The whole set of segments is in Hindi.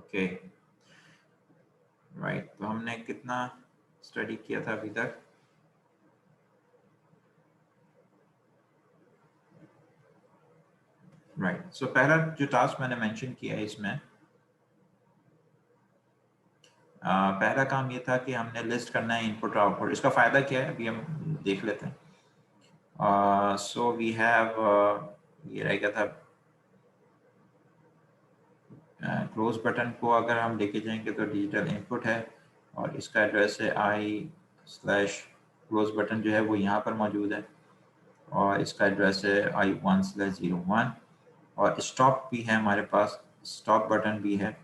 ओके राइट, तो हमने कितना स्टडी किया था अभी तक? राइट, सो पहला जो टास्क मैंने मेंशन किया है इसमें, पहला काम ये था कि हमने लिस्ट करना है इनपुट और आउटपुट। इसका फ़ायदा क्या है अभी हम देख लेते हैं। सो वी हैव, ये रह गया था क्लोज बटन को अगर हम लेके जाएंगे तो डिजिटल इनपुट है और इसका एड्रेस है i/क्लोज बटन जो है वो यहाँ पर मौजूद है और इसका एड्रेस है i1/01 और स्टॉप भी है हमारे पास, स्टॉप बटन भी है।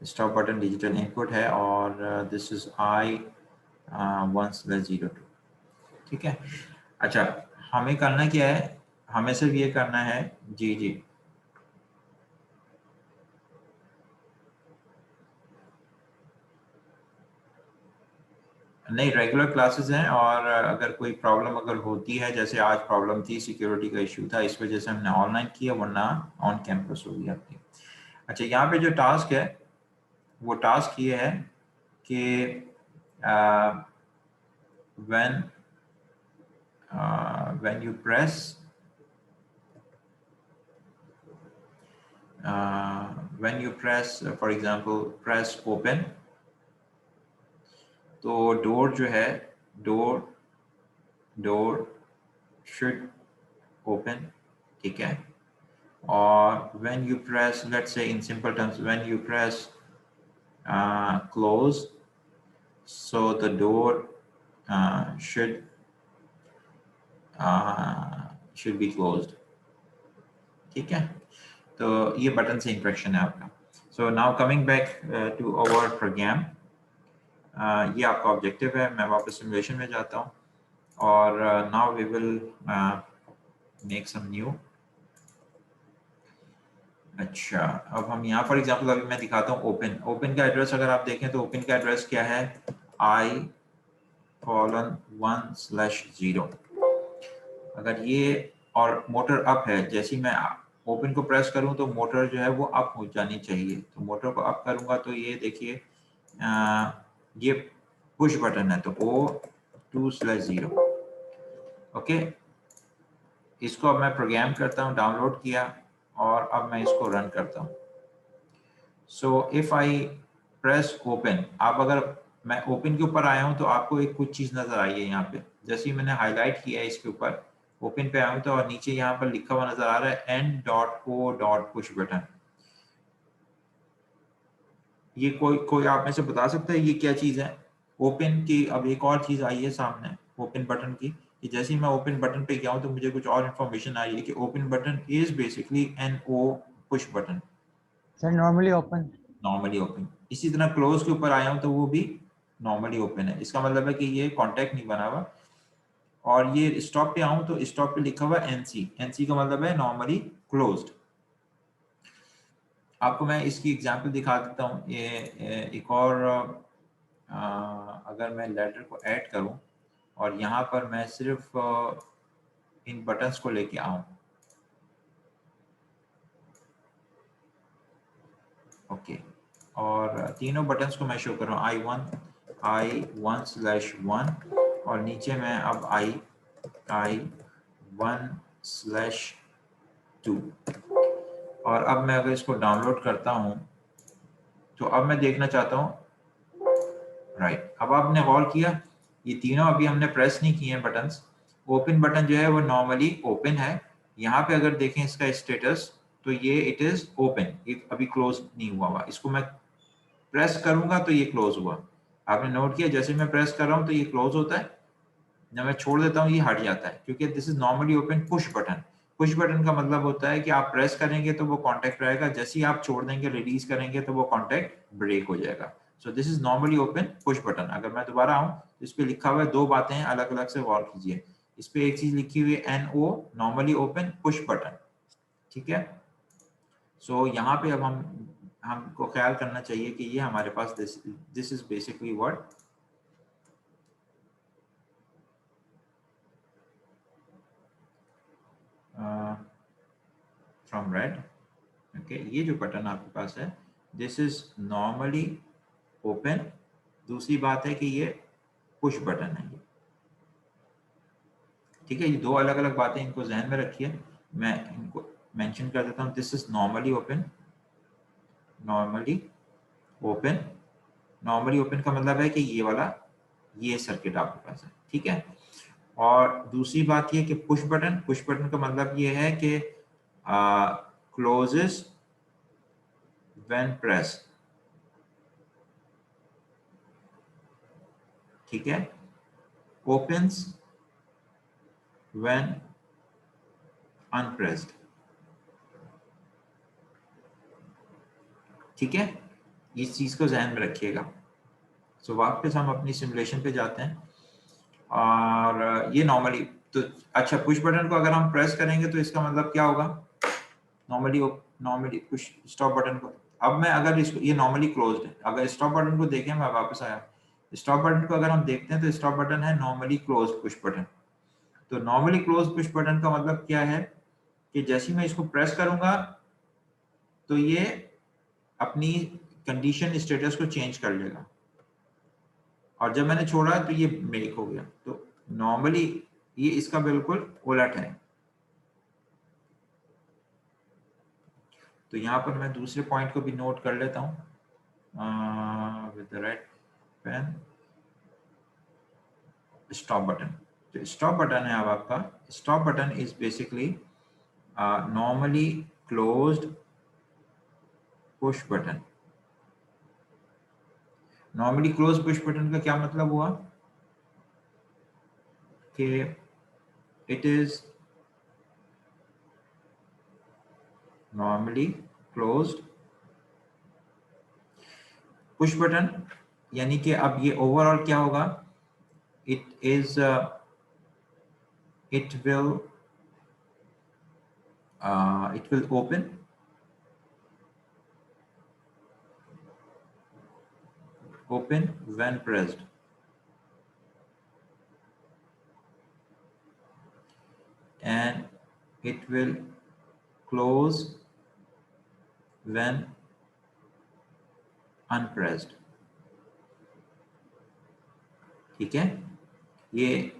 स्टॉप बटन डिजिटल इनपुट है और दिस इज i1/02। ठीक है, अच्छा हमें करना क्या है, हमें सिर्फ ये करना है, जी जी नहीं, रेगुलर क्लासेस हैं और अगर कोई प्रॉब्लम अगर होती है, जैसे आज प्रॉब्लम थी, सिक्योरिटी का इशू था, इस वजह से हमने ऑनलाइन किया, वरना ऑन कैंपस हो गया अपनी। अच्छा, यहाँ पे जो टास्क है वो टास्क ये है कि when you press for example press open, तो डोर जो है, डोर should open, ठीक है। और when you press, let's say in simple terms, when you press close, so the door should be closed, ठीक है। तो ये बटन से इंट्रैक्शन है आपका। So now coming back to our program, ये आपका ऑब्जेक्टिव है। मैं वापस सिमुलेशन में जाता हूँ और now we will make some new. अच्छा, अब हम यहाँ फॉर एग्जांपल अभी मैं दिखाता हूँ ओपन का एड्रेस। अगर आप देखें तो ओपन का एड्रेस क्या है, i:1/0। अगर ये और मोटर अप है, जैसे ही मैं ओपन को प्रेस करूं तो मोटर जो है वो अप हो जानी चाहिए। तो मोटर को अप करूंगा तो ये देखिए ये पुश बटन है, तो O2/0। ओके, इसको अब मैं प्रोग्राम करता हूँ, डाउनलोड किया और अब मैं इसको रन करता हूँ। So if I press open, आप अगर मैं ओपन के ऊपर आया हूँ तो आपको एक कुछ चीज़ नज़र आई है यहाँ पे। जैसे ही मैंने हाईलाइट किया है इसके ऊपर, ओपन पे आया हूँ तो और नीचे यहाँ पर लिखा हुआ नज़र आ रहा है n.o.push बटन। ये कोई आप में से बता सकता है ये क्या चीज़ है? ओपन की अब एक और चीज़ आई है सामने ओपन बटन की, कि जैसे ही मैं ओपन बटन पे गया हूँ तो मुझे कुछ और इन्फॉर्मेशन आई है कि open button is basically NO push button, sir normally open. Normally open. इसी तरह क्लोज के ऊपर आया हूं तो वो भी नॉर्मली ओपन है। इसका मतलब है कि ये कांटेक्ट नहीं बना हुआ। और ये स्टॉप पे आऊं तो स्टॉप पे लिखा हुआ NC, NC का मतलब है नॉर्मली क्लोज्ड। आपको मैं इसकी एग्जांपल दिखा देता हूं। ये एक और अगर मैं लेटर को ऐड करूं और यहाँ पर मैं सिर्फ इन बटन्स को लेके आऊं, ओके, और तीनों बटन्स को मैं शो कर रहा हूँ, I1/1 और नीचे मैं अब I1/2। और अब मैं अगर इसको डाउनलोड करता हूँ तो अब मैं देखना चाहता हूँ, राइट, अब आपने गौर किया ये तीनों अभी हमने प्रेस नहीं किए हैं बटन्स। ओपन बटन जो है वो नॉर्मली ओपन है। यहाँ पे अगर देखें इसका स्टेटस तो ये इट इज ओपन, ये अभी क्लोज नहीं हुआ हुआ। इसको मैं प्रेस करूंगा तो ये क्लोज हुआ। आपने नोट किया जैसे मैं प्रेस कर रहा हूँ तो ये क्लोज होता है, जब मैं छोड़ देता हूँ ये हट जाता है, क्योंकि this is normally open push button. Push button का मतलब होता है कि आप प्रेस करेंगे तो वो कांटेक्ट रहेगा, जैसे ही आप छोड़ देंगे, रिलीज करेंगे तो वो कांटेक्ट ब्रेक हो जाएगा। सो this is normally open push button. अगर मैं दोबारा आऊँ तो इस पे लिखा हुआ है, दो बातें हैं अलग अलग से गौर कीजिए। इस पे एक चीज लिखी हुई है NO normally open push button, ठीक है। सो यहाँ पे अब हमको ख्याल करना चाहिए कि ये हमारे पास this is basically what from red, okay, ये जो बटन आपके पास है दिस इज नॉर्मली ओपन। दूसरी बात है कि ये पुश बटन है ये, ठीक है। ये दो अलग अलग बातें, इनको जहन में रखिए। मैं इनको मेंशन कर देता हूँ। This is normally open, normally open. Normally open का मतलब है कि ये वाला, ये सर्किट आपके पास है, ठीक है। और दूसरी बात ये कि पुश बटन, पुश बटन का मतलब ये है कि क्लोजेस व्हेन प्रेस, ठीक है। ओपन्स व्हेन अनप्रेस्ड, ठीक है। इस चीज को ध्यान में रखिएगा। सो वापस हम अपनी सिमुलेशन पे जाते हैं और ये नॉर्मली तो अच्छा, पुश बटन को अगर हम प्रेस करेंगे तो इसका मतलब क्या होगा? Normally normally push stop button को, अब मैं अगर इसको, ये नॉर्मली क्लोज्ड है, अगर स्टॉप बटन को देखें, मैं वापस आया, स्टॉप बटन को अगर हम देखते हैं तो स्टॉप बटन है नॉर्मली क्लोज्ड पुश बटन। तो नॉर्मली क्लोज्ड पुश बटन का मतलब क्या है कि जैसे ही मैं इसको प्रेस करूंगा तो ये अपनी कंडीशन स्टेटस को चेंज कर लेगा, और जब मैंने छोड़ा तो ये ब्रेक हो गया। तो नॉर्मली ये इसका बिल्कुल उलट है। तो यहाँ पर मैं दूसरे पॉइंट को भी नोट कर लेता हूँ with the right pen. Stop button, तो स्टॉप बटन है अब आपका, stop button is basically normally closed push button. Normally close push button का क्या मतलब हुआ कि it is normally closed push button, यानी कि अब ये ओवरऑल क्या होगा, it is it will open when pressed, and it will close when unpressed, ठीक है। ये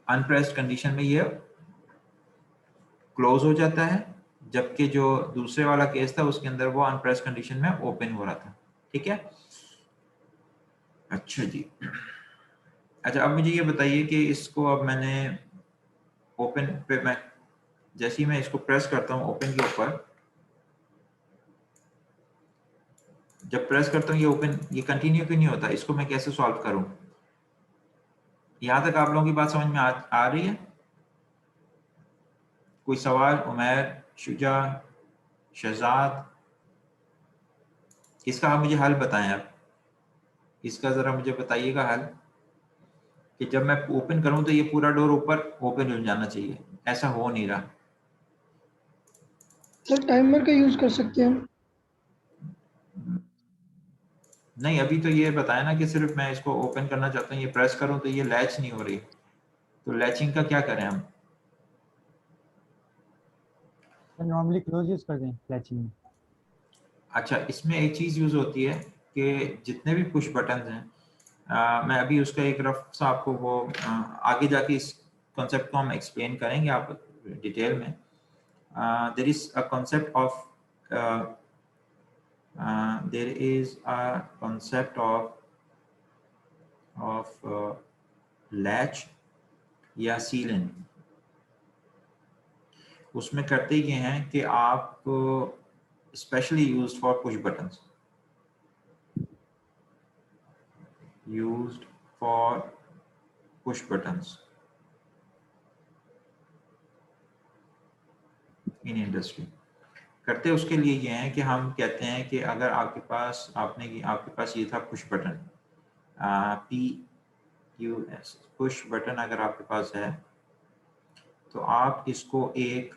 अनप्रेस्ड कंडीशन में ये क्लोज हो जाता है, जबकि जो दूसरे वाला केस था उसके अंदर वो अनप्रेस्ड कंडीशन में ओपन हो रहा था, ठीक है। अच्छा जी, अच्छा अब मुझे ये बताइए कि इसको अब मैंने ओपन पे, मैं जैसे ही मैं इसको प्रेस करता हूँ ओपन के ऊपर, जब प्रेस करता हूँ ये ओपन, ये कंटिन्यू क्यों नहीं होता? इसको मैं कैसे सॉल्व करूं? यहां तक आप लोगों की बात समझ में आ रही है? कोई सवाल? उमैर, शुजा, शहजाद, इसका आप मुझे हल बताएं। आप इसका जरा मुझे बताइएगा हल, कि जब मैं ओपन करूं तो ये पूरा डोर ऊपर ओपन हो जाना चाहिए, ऐसा हो नहीं रहा। सर टाइमर का यूज कर सकते हैं हम। नहीं, अभी तो ये बताया ना कि सिर्फ मैं इसको ओपन करना चाहता हूँ, ये प्रेस करूं तो ये लैच नहीं हो रही, तो लैचिंग का क्या करें हम? नॉर्मली क्लोज यूज कर दें फ्लैचिंग में। अच्छा, इसमें एक चीज यूज होती है कि जितने भी पुश बटन हैं, मैं अभी उसका एक रफ सा आपको वो आगे जाके इस कॉन्सेप्ट को हम एक्सप्लेन करेंगे आप डिटेल में। There is a concept of there is a concept of latch या सीलन। उसमें करते ये हैं कि आप specially used for push buttons, used for push buttons in industry. करते उसके लिए ये हैं कि हम कहते हैं कि अगर आपके पास आपके पास ये था push button, PUS push button अगर आपके पास है, तो आप इसको एक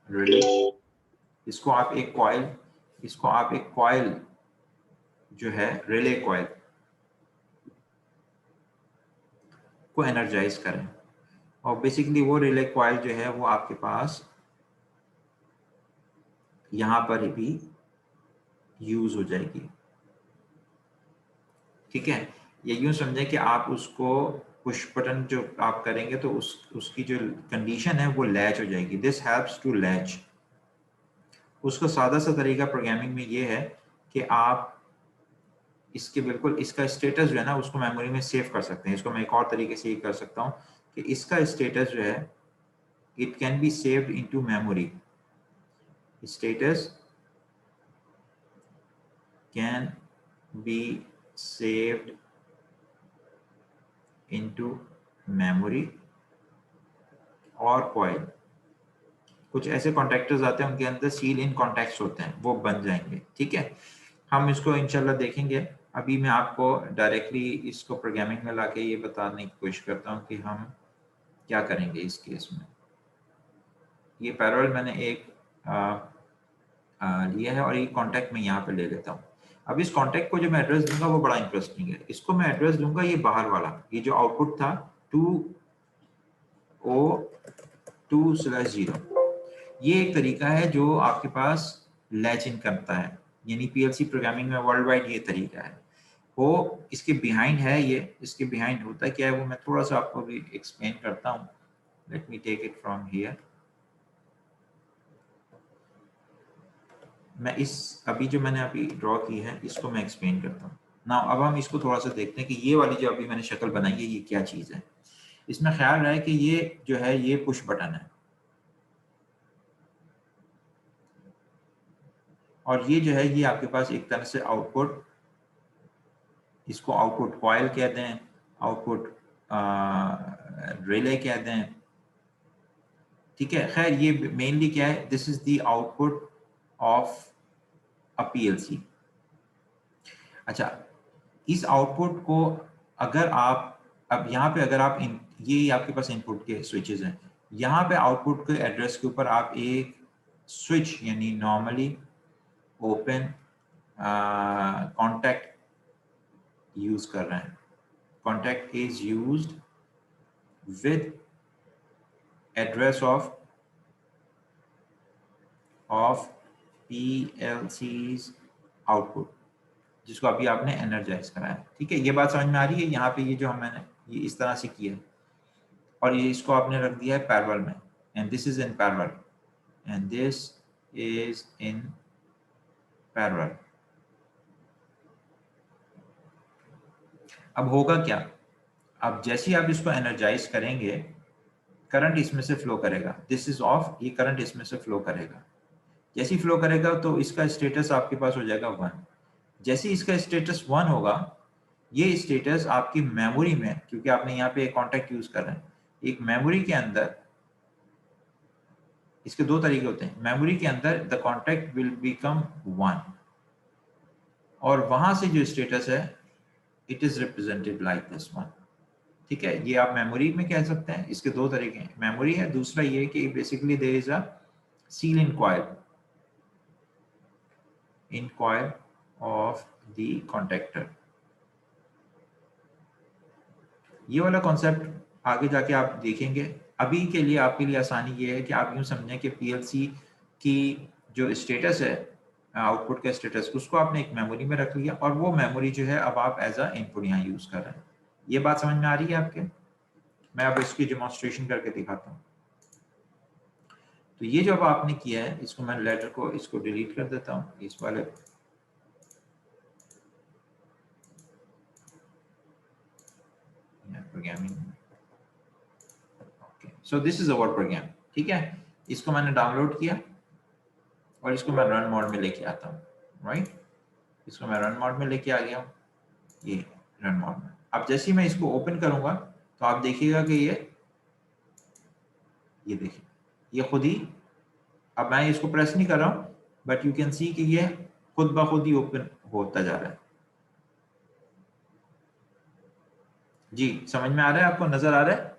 रिले, इसको आप एक कॉइल जो है रिले कॉइल को एनर्जाइज करें, और बेसिकली वो रिले कॉइल जो है वो आपके पास यहाँ पर भी यूज हो जाएगी। ठीक है, ये यूं समझें कि आप उसको पुश बटन जो आप करेंगे तो उसकी जो कंडीशन है वो लैच हो जाएगी। This helps to latch. उसका सादा सा तरीका प्रोग्रामिंग में ये है कि आप इसके बिल्कुल इसका स्टेटस जो है ना उसको मेमोरी में सेव कर सकते हैं। इसको मैं एक और तरीके से ये कर सकता हूँ कि इसका स्टेटस जो है it can be saved into memory. Status can be saved into memory और कॉइल। कुछ ऐसे कॉन्टैक्टर्स आते हैं उनके अंदर सील इन कॉन्टैक्ट्स होते हैं, वो बन जाएंगे। ठीक है, हम इसको इंशाल्लाह देखेंगे। अभी मैं आपको डायरेक्टली इसको प्रोग्रामिंग में लाके ये बताने की कोशिश करता हूँ कि हम क्या करेंगे इस केस में। ये पैरेलल मैंने एक लिया है और ये कॉन्टैक्ट में यहाँ पे ले लेता हूँ। अब इस कॉन्टैक्ट को जो मैं एड्रेस दूंगा वो बड़ा इंटरेस्टिंग है। इसको मैं एड्रेस दूंगा ये बाहर वाला, ये जो आउटपुट था 2O2/0। ये एक तरीका है जो आपके पास लैच इन करता है, यानी पीएलसी प्रोग्रामिंग में वर्ल्ड वाइड ये तरीका है। वो इसके बिहाइंड है, ये इसके बिहाइंड होता क्या है वो मैं थोड़ा सा आपको भी एक्सप्लेन करता हूँ। Let me take it from here. मैं इस अभी जो मैंने अभी ड्रॉ की है इसको मैं एक्सप्लेन करता हूँ ना। अब हम इसको थोड़ा सा देखते हैं कि ये वाली जो अभी मैंने शक्ल बनाई है ये क्या चीज़ है। इसमें ख्याल रहे कि ये जो है ये पुश बटन है और ये जो है ये आपके पास एक तरह से आउटपुट, इसको आउटपुट कॉइल कह दें, आउटपुट रिले कह दें। ठीक है, खैर ये मेनली क्या है, this is the output of a PLC. अच्छा, इस आउटपुट को अगर आप अब यहाँ पे अगर आप ये आपके पास इनपुट के स्विचेस हैं, यहाँ पे आउटपुट के एड्रेस के ऊपर आप एक स्विच यानी नॉर्मली ओपन कॉन्टैक्ट यूज कर रहे हैं। Contact is used with address of PLC's output, जिसको अभी आपने एनर्जाइज कराया। ठीक है, ये बात समझ में आ रही है। यहाँ पे ये जो मैंने ये इस तरह से किया और ये इसको आपने रख दिया है पैरेलल में, and this is in parallel and this is in parallel. अब होगा क्या, अब जैसे ही आप इसको एनर्जाइज करेंगे करंट इसमें से फ्लो करेगा। दिस इज ऑफ, ये करंट इसमें से फ्लो करेगा। जैसे ही फ्लो करेगा तो इसका स्टेटस आपके पास हो जाएगा 1। जैसे ही इसका स्टेटस 1 होगा, ये स्टेटस आपकी मेमोरी में, क्योंकि आपने यहाँ पे एक कॉन्टैक्ट यूज कर रहे हैं, एक मेमोरी के अंदर, इसके दो तरीके होते हैं। मेमोरी के अंदर द कॉन्टैक्ट विल बिकम 1 और वहां से जो स्टेटस है it is represented like this one. ठीक है, ये आप मेमोरी में कह सकते हैं। इसके दो तरीके हैं, मेमोरी है, दूसरा ये कि basically there is a seal in coil of the contactor। ये वाला कॉन्सेप्ट आगे जाके आप देखेंगे। अभी के लिए आपके लिए आसानी ये है कि आप यूं समझें कि पीएलसी की जो स्टेटस है, आउटपुट का स्टेटस, उसको आपने एक मेमोरी में रख लिया और वो मेमोरी जो है अब आप एज अ इनपुट यहाँ यूज कर रहे हैं। ये बात समझ में आ रही है आपके? मैं अब इसकी डेमोन्स्ट्रेशन करके दिखाता हूँ। तो ये जो अब आपने किया है, इसको मैं लेटर को इसको डिलीट कर देता हूँ, इस वाले programming. Okay, so this is our program. ठीक है, इसको मैंने डाउनलोड किया और इसको मैं रन मोड में लेके आता हूँ। राइट, इसको मैं रन मोड में लेके आ गया हूँ, ये रन मोड में। अब जैसे ही मैं इसको ओपन करूंगा तो आप देखिएगा कि ये देखिए ये खुद ही, अब मैं इसको प्रेस नहीं कर रहा हूँ बट यू कैन सी कि ये खुद ब खुद ही ओपन होता जा रहा है। जी, समझ में आ रहा है आपको, नजर आ रहा है?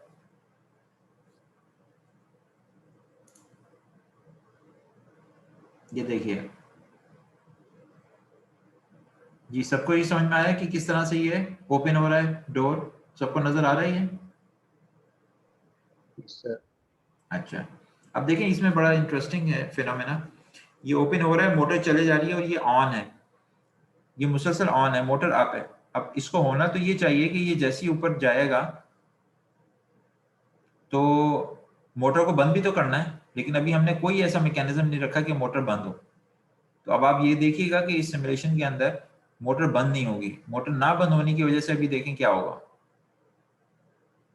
ये देखिए जी, सबको ये समझ में आया कि किस तरह से ये ओपन हो रहा है डोर? सबको नजर आ रहा है ये? सर अच्छा, अब देखें इसमें बड़ा इंटरेस्टिंग है फिनोमेना ये ओपन हो रहा है, मोटर चले जा रही है और ये ऑन है, ये मुसलसल ऑन है, मोटर अप है। अब इसको होना तो ये चाहिए कि ये जैसे ही ऊपर जाएगा तो मोटर को बंद भी तो करना है, लेकिन अभी हमने कोई ऐसा मैकेनिज्म नहीं रखा कि मोटर बंद हो। तो अब आप ये देखिएगा कि इस सिमुलेशन के अंदर मोटर बंद नहीं होगी। मोटर ना बंद होने की वजह से अभी देखें क्या होगा।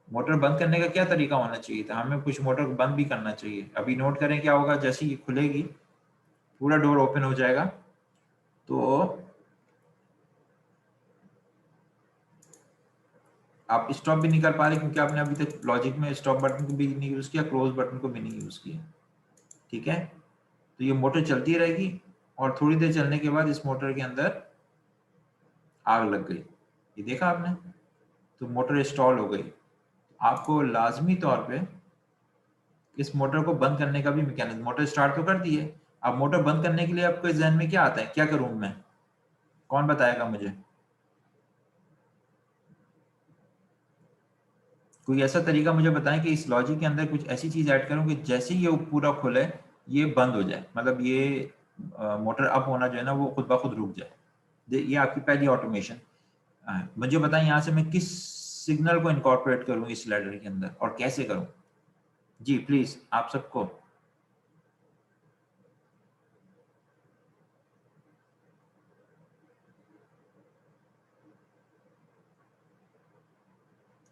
मोटर बंद करने का क्या तरीका होना चाहिए था, हमें कुछ मोटर को बंद भी करना चाहिए। अभी नोट करें क्या होगा, जैसे ही खुलेगी पूरा डोर ओपन हो जाएगा, तो आप स्टॉप भी नहीं कर पा रहे क्योंकि आपने अभी तक लॉजिक में स्टॉप बटन को भी नहीं यूज किया, क्लोज बटन को भी नहीं यूज किया। ठीक है, तो ये मोटर चलती रहेगी और थोड़ी देर चलने के बाद इस मोटर के अंदर आग लग गई, ये देखा आपने, तो मोटर इंस्टॉल हो गई। आपको लाजमी तौर पे इस मोटर को बंद करने का भी मैकेनिज्म, मोटर स्टार्ट तो कर दी है, अब मोटर बंद करने के लिए आपके जहन में क्या आता है, क्या करूं मैं, कौन बताएगा मुझे? कोई ऐसा तरीका मुझे बताएं कि इस लॉजिक के अंदर कुछ ऐसी चीज ऐड करूं कि जैसे ही ये पूरा खुले ये बंद हो जाए, मतलब ये मोटर अप होना जो है ना वो खुद ब खुद रुक जाए। ये आपकी पहली ऑटोमेशन। मुझे बताएं यहाँ से मैं किस सिग्नल को इनकॉर्पोरेट करूं इस लैडर के अंदर और कैसे करूं। जी प्लीज आप सबको।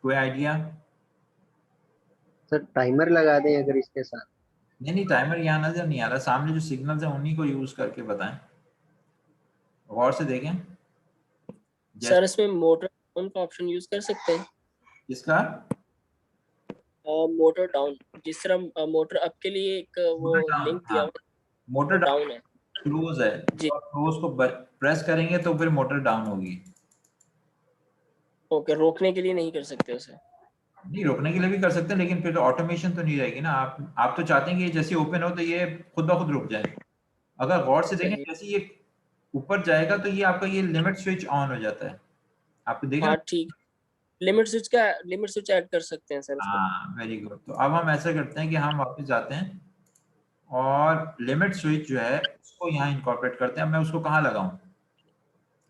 कोई आइडिया? सर टाइमर लगा दें अगर इसके साथ। नहीं टाइमर यहाँ नजर नहीं आ रहा, सामने जो सिग्नल्स हैं उन्हीं को यूज करके बताएं, गौर से देखें। सर जैसे इसमें मोटर डाउन का ऑप्शन यूज कर सकते हैं। इसका मोटर डाउन, जिस तरह मोटर अप के लिए एक वो मोटर डाउन, लिंक दिया हाँ हुआ है, मोटर वो डाउन डाउन है। क्लोज है, जी, तो आप क्लोज को प्रेस करेंगे तो फिर मोटर डाउन होगी। ओके, रोकने के लिए नहीं कर सकते उसे। नहीं रोकने के लिए भी कर सकते हैं, लेकिन फिर तो ऑटोमेशन तो नहीं रहेगी ना। आप तो चाहते हैं कि ये जैसे ओपन हो तो ये खुद ब खुद रुक जाए। अगर गौर से देखें सही, जैसे ये ऊपर जाएगा तो ये आपका ये लिमिट स्विच ऑन हो जाता है, आपको देखा? हाँ ठीक। लिमिट स्विच ऐड कर सकते हैं सर उसमें। हाँ वेरी गुड। तो अब हम ऐसा करते हैं कि हम वापस जाते हैं और लिमिट स्विच जो है उसको यहाँ इनकॉर्पोरेट करते हैं। मैं उसको कहाँ लगाऊं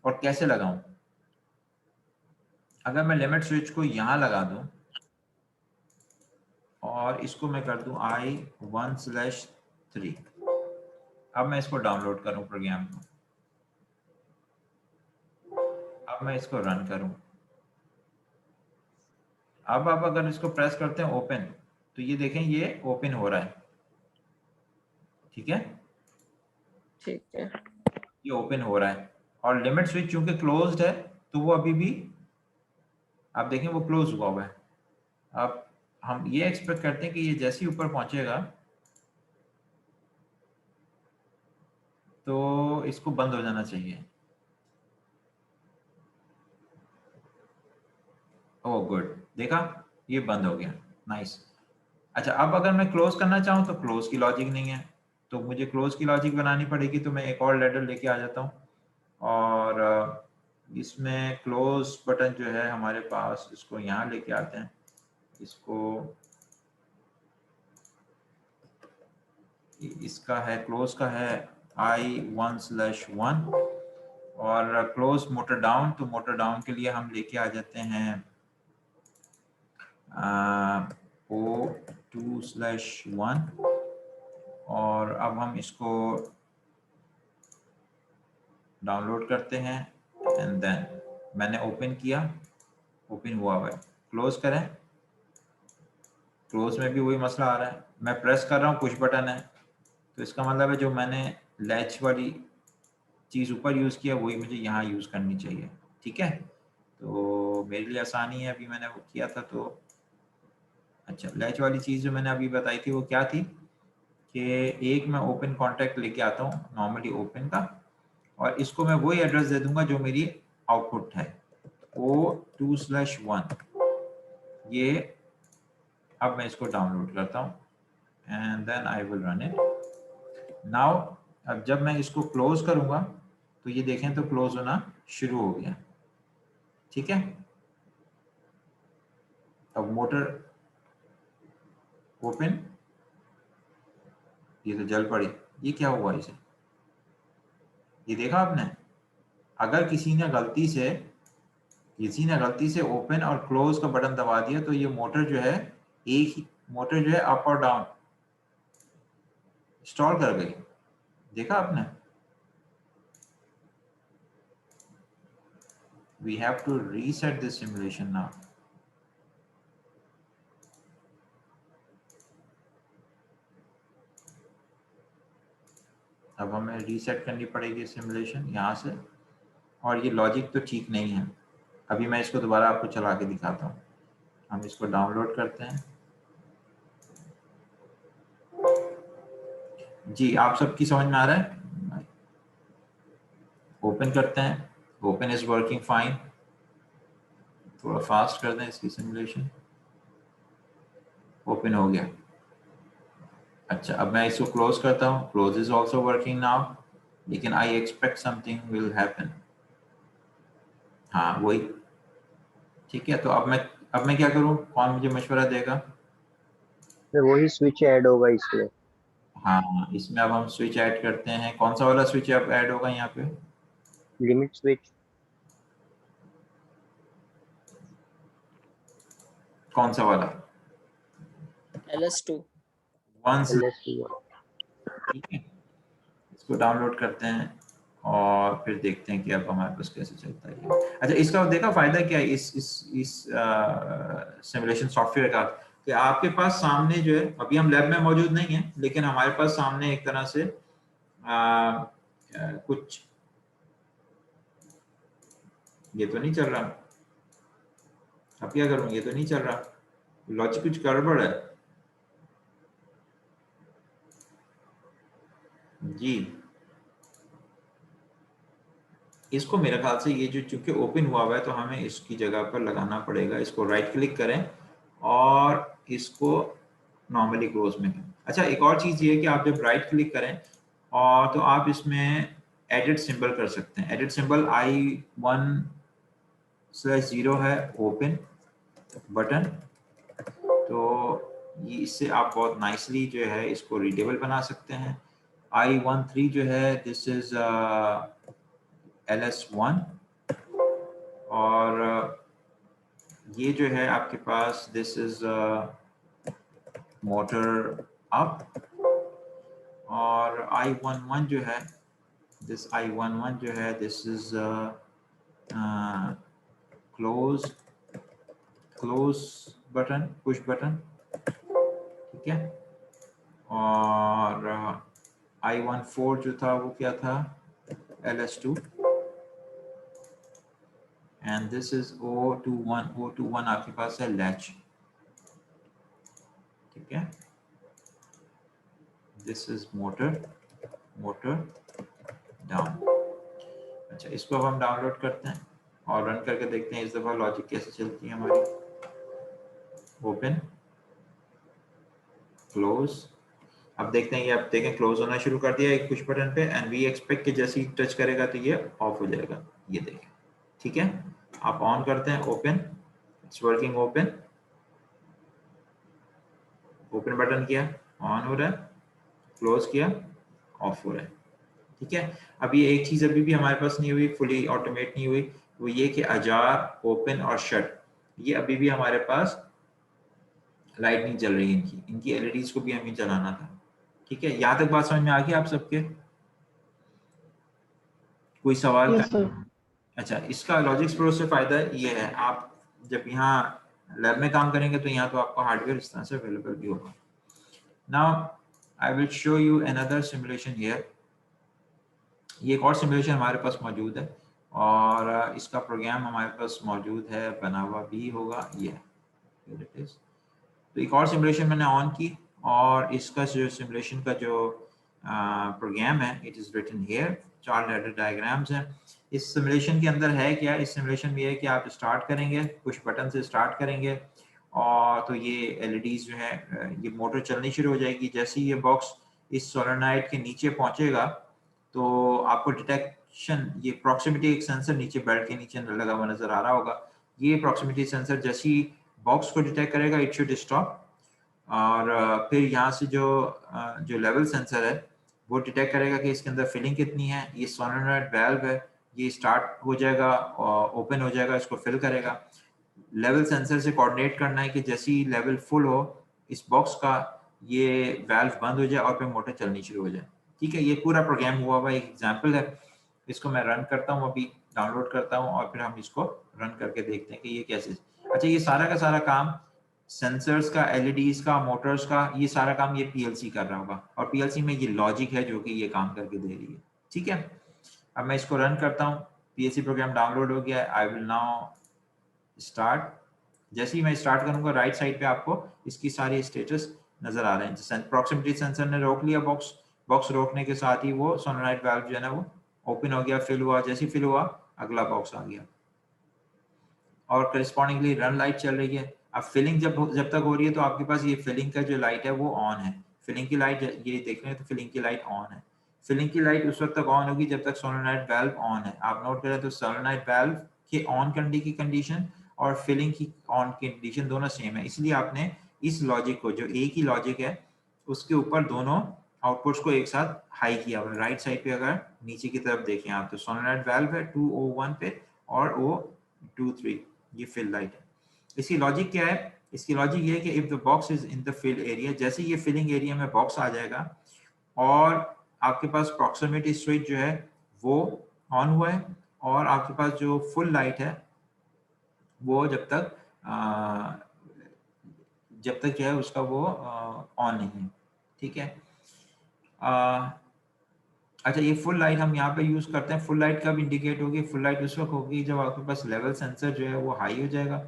और कैसे लगाऊं? अगर मैं लिमिट स्विच को यहाँ लगा दूं और इसको मैं कर दूं I1/3, अब मैं इसको डाउनलोड करूं प्रोग्राम को, अब मैं इसको रन करूं। अब आप अगर इसको प्रेस करते हैं ओपन, तो ये देखें ये ओपन हो रहा है। ठीक है, ठीक है। ये ओपन हो रहा है और लिमिट स्विच चूंकि क्लोज्ड है तो वो अभी भी आप देखें वो क्लोज हुआ हुआ है। अब हम ये एक्सपेक्ट करते हैं कि ये जैसे ही ऊपर पहुंचेगा तो इसको बंद हो जाना चाहिए। ओह गुड, देखा ये बंद हो गया, नाइस। अच्छा अब अगर मैं क्लोज करना चाहूँ तो क्लोज की लॉजिक नहीं है, तो मुझे क्लोज की लॉजिक बनानी पड़ेगी। तो मैं एक और लेटर लेके आ जाता हूँ और इसमें क्लोज बटन जो है हमारे पास, इसको यहाँ लेके आते हैं। इसको इसका है क्लोज का है I1/1 और क्लोज मोटर डाउन, तो मोटर डाउन के लिए हम लेके आ जाते हैं O2/1 और अब हम इसको डाउनलोड करते हैं एंड देन मैंने ओपन किया, ओपन हुआ हुआ है। क्लोज करें, क्लोज में भी वही मसला आ रहा है, मैं प्रेस कर रहा हूँ पुश बटन है, तो इसका मतलब है जो मैंने लैच वाली चीज़ ऊपर यूज़ किया वही मुझे यहाँ यूज़ करनी चाहिए। ठीक है, तो मेरे लिए आसानी है, अभी मैंने वो किया था। तो अच्छा लैच वाली चीज़ जो मैंने अभी बताई थी वो क्या थी कि एक मैं ओपन कॉन्टैक्ट लेके आता हूँ नॉर्मली ओपन का, और इसको मैं वही एड्रेस दे दूंगा जो मेरी आउटपुट है O2/1। ये अब मैं इसको डाउनलोड करता हूँ and then I will run it now. अब जब मैं इसको क्लोज करूंगा तो ये देखें तो क्लोज होना शुरू हो गया। ठीक है, अब मोटर ओपन, ये तो जल पड़ी, ये क्या हुआ इसे? ये देखा आपने? अगर किसी ने गलती से ओपन और क्लोज का बटन दबा दिया तो ये मोटर जो है एक ही मोटर जो है अप और डाउन स्टॉल कर गई। देखा आपने? We have to reset this simulation now. अब हमें रीसेट करनी पड़ेगी सिमुलेशन यहाँ से, और ये लॉजिक तो ठीक नहीं है। अभी मैं इसको दोबारा आपको चला के दिखाता हूँ। हम इसको डाउनलोड करते हैं। जी, आप सबकी समझ में आ रहा है? ओपन करते हैं। Open is working fine. थोड़ा फास्ट कर दें इसकी सिमुलेशन। ओपन हो गया। अच्छा, अब मैं इसको क्लोज करता हूँ। Close is also working now, लेकिन I expect something will happen. हाँ वही, ठीक है। तो अब मैं क्या करूँ? कौन मुझे मशवरा देगा? फिर वही स्विच ऐड होगा इसमें। हाँ, इसमें अब हम स्विच ऐड करते हैं। कौन सा वाला स्विच अब ऐड होगा यहाँ पे? Limit switch. कौन सा वाला? LS2 LS2 ठीक है, इसको डाउनलोड करते हैं और फिर देखते हैं कि अब हमारे पास कैसे चलता है। अच्छा, इसका देखा फायदा क्या है इस सिमुलेशन सॉफ्टवेयर का, कि आपके पास सामने जो है, अभी हम लैब में मौजूद नहीं है, लेकिन हमारे पास सामने एक तरह से कुछ, ये तो नहीं चल रहा। अब क्या करूं? ये तो नहीं चल रहा, लॉजिक कुछ गड़बड़ है जी। इसको मेरे ख्याल से ये जो चूंकि ओपन हुआ हुआ है तो हमें इसकी जगह पर लगाना पड़ेगा। इसको राइट क्लिक करें और इसको नॉर्मली क्लोज में करें। अच्छा, एक और चीज़ ये है कि आप जब राइट क्लिक करें और तो आप इसमें एडिट सिंबल कर सकते हैं। एडिट सिंबल I1/0 है, ओपन बटन। तो ये इससे आप बहुत नाइसली जो है इसको रीडेबल बना सकते हैं। I13 जो है दिस इज LS1, और ये जो है आपके पास दिस इज मोटर अप, और I11 जो है I11 जो है this is close button, push button, ठीक है। और I14 जो था वो क्या था? LS2, and this is O21 आपके पास है लैच, ठीक है। this is motor down. अच्छा, इसको अब हम डाउनलोड करते हैं और रन करके देखते हैं इस दफा लॉजिक कैसे चलती है हमारी। Open, close. अब देखते हैं, ये आप देखें क्लोज होना शुरू कर दिया एक पुश बटन पे, एंड वी एक्सपेक्ट कि जैसे ही टच करेगा तो ये ऑफ हो जाएगा। ये देखें, ठीक है। आप ऑन करते हैं, open, it's working. Open button किया, ऑन हो रहा है, क्लोज किया, ऑफ हो रहा है, ठीक है। अब ये एक चीज अभी भी हमारे पास नहीं हुई, फुली ऑटोमेट नहीं हुई, वो ये कि अजार, ओपन और शट, ये अभी भी हमारे पास लाइट नहीं चल रही। इनकी एलईडीज को भी हमें चलाना था, ठीक है। यहाँ तक बात समझ में आ गई आप सबके? कोई सवाल? Yes sir. अच्छा, इसका लॉजिक्स प्रो से फायदा ये है, आप जब यहाँ लैब में काम करेंगे तो यहाँ तो आपको हार्डवेयर इस तरह से अवेलेबल भी होगा। Now I will show you another simulation here. ये एक और सिमुलेशन हमारे पास मौजूद है और इसका प्रोग्राम हमारे पास मौजूद है, बना हुआ भी होगा। ये here it is। तो एक और सिमुलेशन मैंने ऑन की और इसका जो सिमुलेशन का जो प्रोग्राम है, it is written here. 4 ladder diagrams हैं इस सिमुलेशन के अंदर। है क्या इस सिमुलेशन में? है कि आप स्टार्ट करेंगे, पुश बटन से स्टार्ट करेंगे और तो ये एलईडीज जो है ये मोटर चलनी शुरू हो जाएगी। जैसे ही ये बॉक्स इस सोलेनोइड के नीचे पहुंचेगा तो आपको डिटेक्शन, ये प्रॉक्सिमिटी एक सेंसर नीचे बेल्ट के नीचे लगा हुआ नजर आ रहा होगा। ये प्रॉक्सिमिटी सेंसर जैसे ही बॉक्स को डिटेक्ट करेगा इट शुड स्टॉप, और फिर यहाँ से जो लेवल सेंसर है वो डिटेक्ट करेगा कि इसके अंदर फिलिंग कितनी है, ये सोलेनॉइड वाल्व है, ये स्टार्ट हो जाएगा और ओपन हो जाएगा, इसको फिल करेगा। लेवल सेंसर से कोऑर्डिनेट करना है कि जैसे ही लेवल फुल हो इस बॉक्स का, ये वाल्व बंद हो जाए और फिर मोटर चलनी शुरू हो जाए। ठीक है, ये पूरा प्रोग्राम हुआ हुआ एक एग्जांपल है। इसको मैं रन करता हूँ, अभी डाउनलोड करता हूँ और फिर हम इसको रन करके देखते हैं कि ये कैसे। अच्छा, ये सारा का सारा काम सेंसर्स का, एलईडीज का, मोटर्स का, ये सारा काम ये पीएलसी कर रहा होगा और पीएलसी में ये लॉजिक है जो कि ये काम करके दे रही है। ठीक है, अब मैं इसको रन करता हूँ, पीएलसी प्रोग्राम डाउनलोड हो गया है। I will now start. जैसे ही मैं स्टार्ट करूंगा राइट साइड पे आपको इसकी सारी स्टेटस नजर आ रहे हैं। प्रॉक्सिमिटी सेंसर ने रोक लिया बॉक्स रोकने के साथ ही वो सोलेनॉइड वाल्व जो है ना वो ओपन हो गया, फिल हुआ। जैसे ही फिल हुआ अगला बॉक्स आ गया और करस्पॉन्डिंगली रन लाइट चल रही है। अब फिलिंग जब तक हो रही है तो आपके पास ये फिलिंग का जो लाइट है वो ऑन है। फिलिंग की लाइट ये देख रहे हैं तो फिलिंग की लाइट ऑन है। फिलिंग की लाइट उस वक्त तक ऑन होगी जब तक सोलेनॉइड वाल्व ऑन है। आप नोट करें तो सोलेनॉइड वाल्व के ऑन करने की कंडीशन और फिलिंग की ऑन की कंडीशन दोनों सेम है। इसलिए आपने इस लॉजिक को, जो एक ही लॉजिक है, उसके ऊपर दोनों आउटपुट्स को एक साथ हाई किया। राइट साइड पे अगर नीचे की तरफ देखें आप तो सोलेनॉइड वाल्व है 2O1 पे और O23 ये फिल लाइट है। इसकी लॉजिक क्या है? इसकी लॉजिक ये है कि if the box is in the fill area, जैसे ये फिलिंग एरिया में बॉक्स आ जाएगा और आपके पास प्रॉक्सिमिटी स्विच जो है वो ऑन हुआ है और आपके पास जो फुल लाइट है वो जब तक जो है उसका वो ऑन नहीं है। ठीक है, अच्छा, ये फुल लाइट हम यहाँ पे यूज करते हैं। फुल लाइट कब इंडिकेट होगी? फुल लाइट उस वक्त होगी जब आपके पास लेवल सेंसर जो है वो हाई हो जाएगा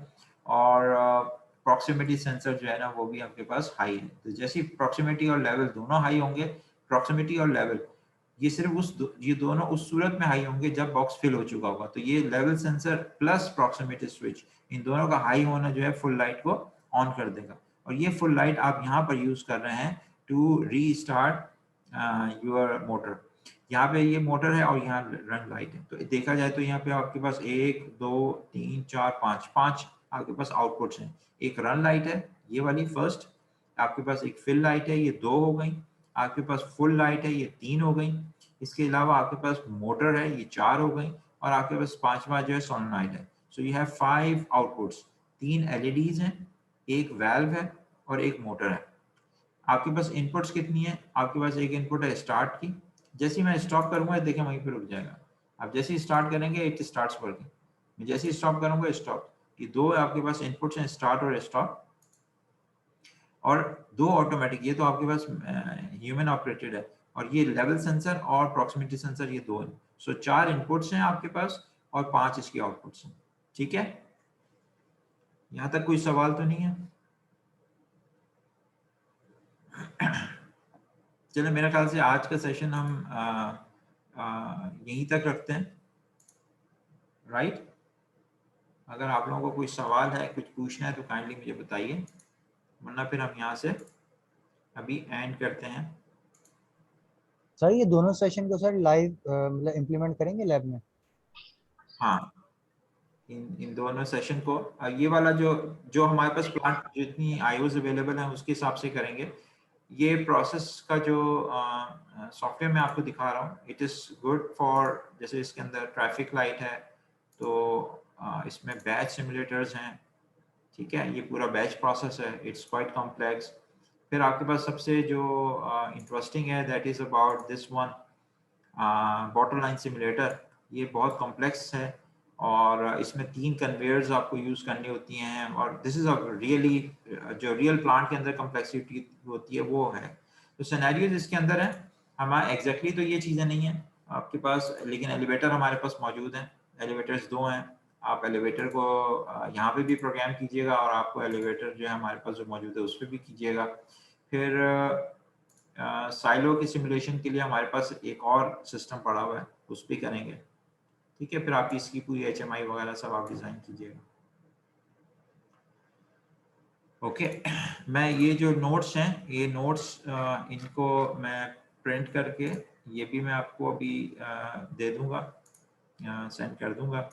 और प्रॉक्सिमिटी सेंसर जो है ना वो भी आपके पास हाई है। तो जैसे प्रॉक्सिमिटी और लेवल दोनों हाई होंगे, प्रॉक्सिमिटी और लेवल ये सिर्फ ये दोनों उस सूरत में हाई होंगे जब बॉक्स फिल हो चुका होगा। तो ये level sensor plus proximity switch, इन दोनों का हाई होना जो है फुल लाइट को ऑन कर देगा। और ये फुल लाइट आप यहाँ पर यूज कर रहे हैं टू रीस्टार्ट योर मोटर। यहाँ पे ये मोटर है और यहाँ रन लाइट है। तो देखा जाए तो यहाँ पे आपके पास 1 2 3 4 5 आपके पास आउटपुट्स हैं। एक रन लाइट है ये वाली फर्स्ट, आपके पास एक फिल लाइट है ये 2 हो गई, आपके पास फुल लाइट है ये 3 हो गई, इसके अलावा आपके पास मोटर है ये 4 हो गई और आपके पास 5वां जो है सोलेनॉइड है। So you have 5 outputs, 3 LEDs हैं, एक वाल्व है और एक मोटर है। आपके पास इनपुट्स कितनी है? आपके पास एक इनपुट है स्टार्ट की। जैसे ही मैं स्टॉप करूंगा देखें वहीं पे रुक जाएगा। आप जैसे ही स्टार्ट करेंगे इट स्टार्ट्स वर्किंग, मैं जैसे ही स्टॉप करूंगा स्टॉप। ये दो आपके पास इनपुट्स हैं, स्टार्ट और स्टॉप, और 2 ऑटोमेटिक। ये तो आपके पास ह्यूमन ऑपरेटेड है और ये लेवल सेंसर और प्रॉक्सिमिटी सेंसर ये 2 हैं। सो 4 इनपुट्स हैं आपके पास और 5 इसके आउटपुट्स हैं। ठीक है, यहाँ तक कोई सवाल तो नहीं है? चलो, मेरे ख्याल से आज का सेशन हम यहीं तक रखते हैं, राइट? अगर आप लोगों को कोई सवाल है, कुछ पूछना है तो काइंडली मुझे बताइए, वरना फिर हम यहाँ से अभी एंड करते हैं। सर ये दोनों सेशन को सर लाइव मतलब इम्प्लीमेंट करेंगे लैब में? हाँ, इन दोनों सेशन को ये वाला जो हमारे पास प्लांट जितनी आईओज अवेलेबल हैं उसके हिसाब से करेंगे। ये प्रोसेस का जो सॉफ्टवेयर मैं आपको दिखा रहा हूँ, इट इज़ गुड फॉर, जैसे इसके अंदर ट्रैफिक लाइट है तो इसमें बैच सिमुलेटर्स हैं। ठीक है, ये पूरा बैच प्रोसेस है, इट्स क्वाइट कॉम्प्लेक्स। फिर आपके पास सबसे जो इंटरेस्टिंग है that is about this one bottle line simulator. ये बहुत कॉम्प्लेक्स है और इसमें 3 कन्वेयर्स आपको यूज़ करनी होती हैं और दिस इज़ अ रियली जो रियल प्लांट के अंदर कॉम्प्लेक्सिटी होती है वो है। तो सिनेरियोज इसके अंदर है। हमारा एग्जैक्टली तो ये चीज़ें नहीं हैं आपके पास, लेकिन एलिवेटर हमारे पास मौजूद हैं। एलिवेटर्स 2 हैं। आप एलिवेटर को यहाँ पे भी प्रोग्राम कीजिएगा और आपको एलिवेटर जो है हमारे पास जो मौजूद है उस पर भी कीजिएगा। फिर साइलो की सिमुलेशन के लिए हमारे पास एक और सिस्टम पड़ा हुआ है, उस पर करेंगे। ठीक है, फिर आप इसकी पूरी HMI वगैरह सब आप डिज़ाइन कीजिएगा। ओके, मैं ये जो नोट्स हैं, ये नोट्स इनको मैं प्रिंट करके ये भी मैं आपको अभी दे दूंगा, सेंड कर दूंगा।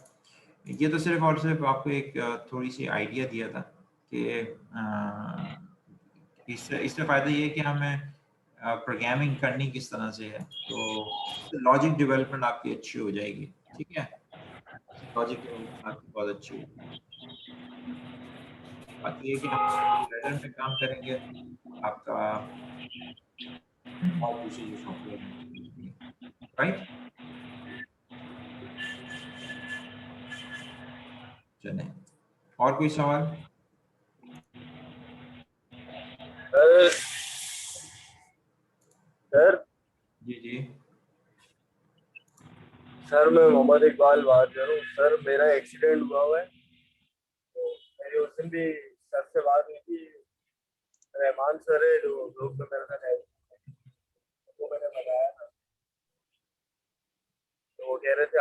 ये तो सिर्फ और सिर्फ आपको एक थोड़ी सी आइडिया दिया था कि इससे फ़ायदा ये है कि हमें प्रोग्रामिंग करनी किस तरह से है, तो लॉजिक डेवलपमेंट आपकी अच्छी हो जाएगी। ठीक है, लॉजिक डेवलपमेंट आपकी बहुत अच्छी होगी। बाकी ये कि हम लेडर में काम करेंगे आपका और दूसरे जो सॉफ्टवेयर हैं, राइट। चलें, और कोई सवाल? सर जी जी सर मैं मोहम्मद इकबाल बात कर रहा हूँ सर। मेरा एक्सीडेंट हुआ है, तो मेरी उस दिन भी सर से बात हुई थी। रहमान सर है जो ग्रुप में मेरे साथ है, वो मैंने बताया था, तो वो कह रहे थे